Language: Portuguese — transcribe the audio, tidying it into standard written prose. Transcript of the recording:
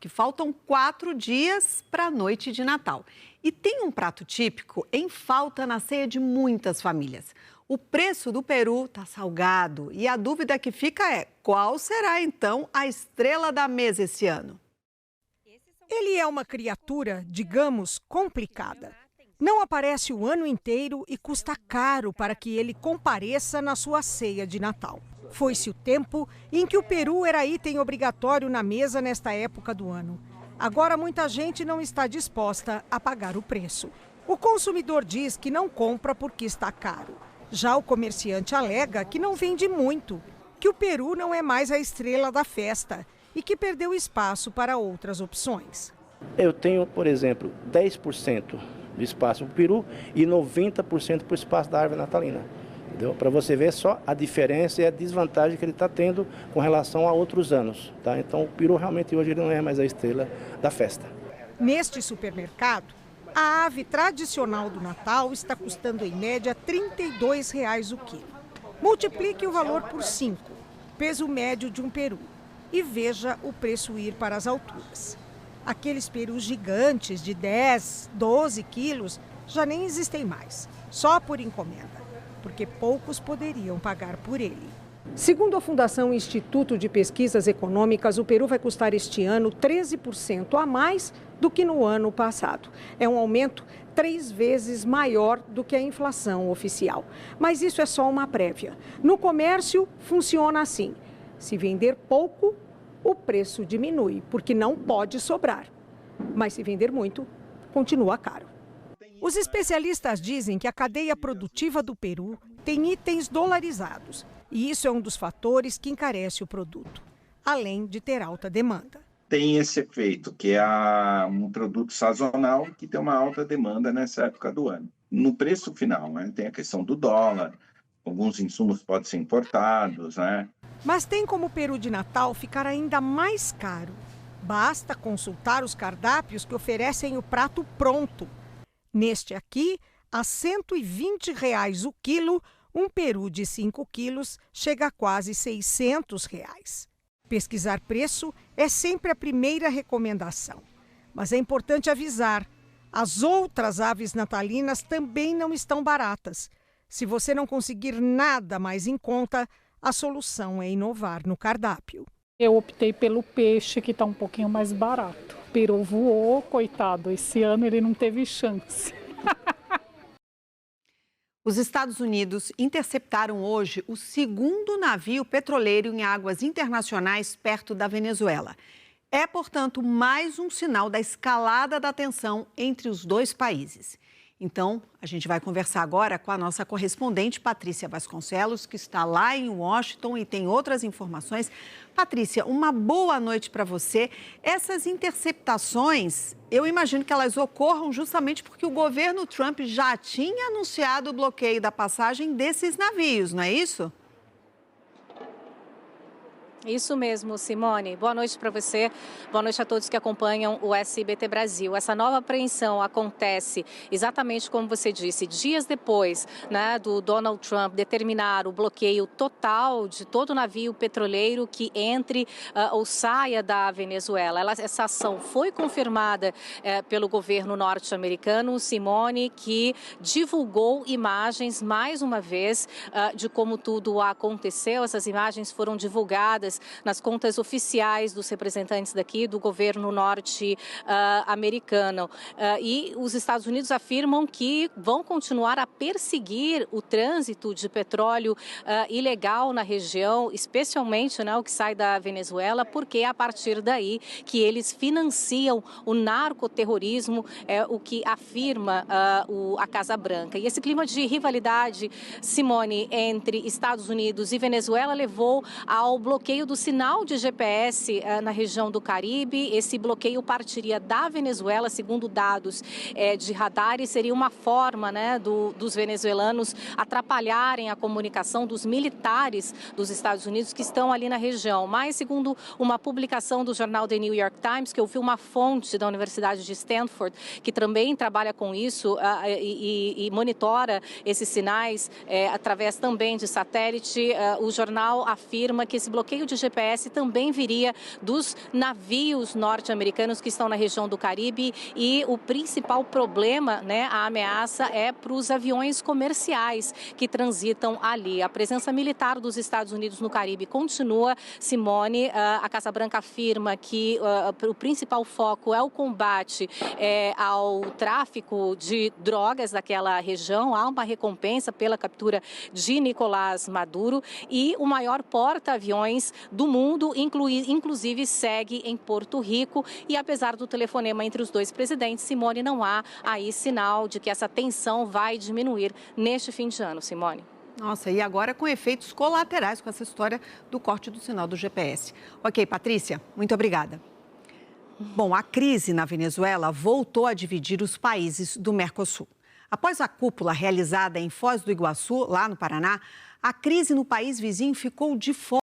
que faltam 4 dias para a noite de Natal. E tem um prato típico em falta na ceia de muitas famílias. O preço do peru está salgado e a dúvida que fica é: qual será então a estrela da mesa esse ano? Ele é uma criatura, digamos, complicada. Não aparece o ano inteiro e custa caro para que ele compareça na sua ceia de Natal. Foi-se o tempo em que o peru era item obrigatório na mesa nesta época do ano. Agora muita gente não está disposta a pagar o preço. O consumidor diz que não compra porque está caro. Já o comerciante alega que não vende muito, que o peru não é mais a estrela da festa e que perdeu espaço para outras opções. Eu tenho, por exemplo, 10% do espaço para o peru e 90% para o espaço da árvore natalina. Para você ver só a diferença e a desvantagem que ele está tendo com relação a outros anos. Tá? Então o peru realmente hoje ele não é mais a estrela da festa. Neste supermercado, a ave tradicional do Natal está custando em média R$ 32 o quilo. Multiplique o valor por 5, peso médio de um peru, e veja o preço ir para as alturas. Aqueles perus gigantes de 10, 12 quilos já nem existem mais, só por encomenda, porque poucos poderiam pagar por ele. Segundo a Fundação Instituto de Pesquisas Econômicas, o peru vai custar este ano 13% a mais do que no ano passado. É um aumento 3 vezes maior do que a inflação oficial. Mas isso é só uma prévia. No comércio, funciona assim: se vender pouco, o preço diminui, porque não pode sobrar. Mas se vender muito, continua caro. Os especialistas dizem que a cadeia produtiva do peru tem itens dolarizados. E isso é um dos fatores que encarece o produto, além de ter alta demanda. Tem esse efeito, que é um produto sazonal que tem uma alta demanda nessa época do ano. No preço final, né, tem a questão do dólar, alguns insumos podem ser importados, né? Mas tem como o peru de Natal ficar ainda mais caro. Basta consultar os cardápios que oferecem o prato pronto. Neste aqui, a R$ 120 o quilo, um peru de 5 quilos chega a quase R$ 600. Pesquisar preço é sempre a primeira recomendação. Mas é importante avisar, as outras aves natalinas também não estão baratas. Se você não conseguir nada mais em conta, a solução é inovar no cardápio. Eu optei pelo peixe, que está um pouquinho mais barato. O peru voou, coitado, esse ano ele não teve chance. Os Estados Unidos interceptaram hoje o segundo navio petroleiro em águas internacionais perto da Venezuela. É, portanto, mais um sinal da escalada da tensão entre os dois países. Então, a gente vai conversar agora com a nossa correspondente Patrícia Vasconcelos, que está lá em Washington e tem outras informações. Patrícia, uma boa noite para você. Essas interceptações, eu imagino que elas ocorram justamente porque o governo Trump já tinha anunciado o bloqueio da passagem desses navios, não é isso? Isso mesmo, Simone. Boa noite para você. Boa noite a todos que acompanham o SBT Brasil. Essa nova apreensão acontece exatamente como você disse, dias depois, né, do Donald Trump determinar o bloqueio total de todo navio petroleiro que entre ou saia da Venezuela. Essa ação foi confirmada pelo governo norte-americano, Simone, que divulgou imagens, mais uma vez, de como tudo aconteceu. Essas imagens foram divulgadas nas contas oficiais dos representantes daqui do governo norte-americano. E os Estados Unidos afirmam que vão continuar a perseguir o trânsito de petróleo ilegal na região, especialmente, né, o que sai da Venezuela, porque é a partir daí que eles financiam o narcoterrorismo, o que afirma a Casa Branca. E esse clima de rivalidade, Simone, entre Estados Unidos e Venezuela levou ao bloqueio do sinal de GPS na região do Caribe. Esse bloqueio partiria da Venezuela, segundo dados de radares, seria uma forma, né, dos venezuelanos atrapalharem a comunicação dos militares dos Estados Unidos que estão ali na região. Mas, segundo uma publicação do jornal The New York Times, que eu vi uma fonte da Universidade de Stanford, que também trabalha com isso e monitora esses sinais através também de satélite, o jornal afirma que esse bloqueio de de GPS também viria dos navios norte-americanos que estão na região do Caribe e o principal problema, né, a ameaça é para os aviões comerciais que transitam ali. A presença militar dos Estados Unidos no Caribe continua. Simone, a Casa Branca afirma que o principal foco é o combate ao tráfico de drogas daquela região. Há uma recompensa pela captura de Nicolás Maduro e o maior porta-aviões do mundo, inclusive, segue em Porto Rico. E apesar do telefonema entre os dois presidentes, Simone, não há aí sinal de que essa tensão vai diminuir neste fim de ano, Simone. Nossa, e agora com efeitos colaterais com essa história do corte do sinal do GPS. Ok, Patrícia, muito obrigada. Bom, a crise na Venezuela voltou a dividir os países do Mercosul. Após a cúpula realizada em Foz do Iguaçu, lá no Paraná, a crise no país vizinho ficou de fora.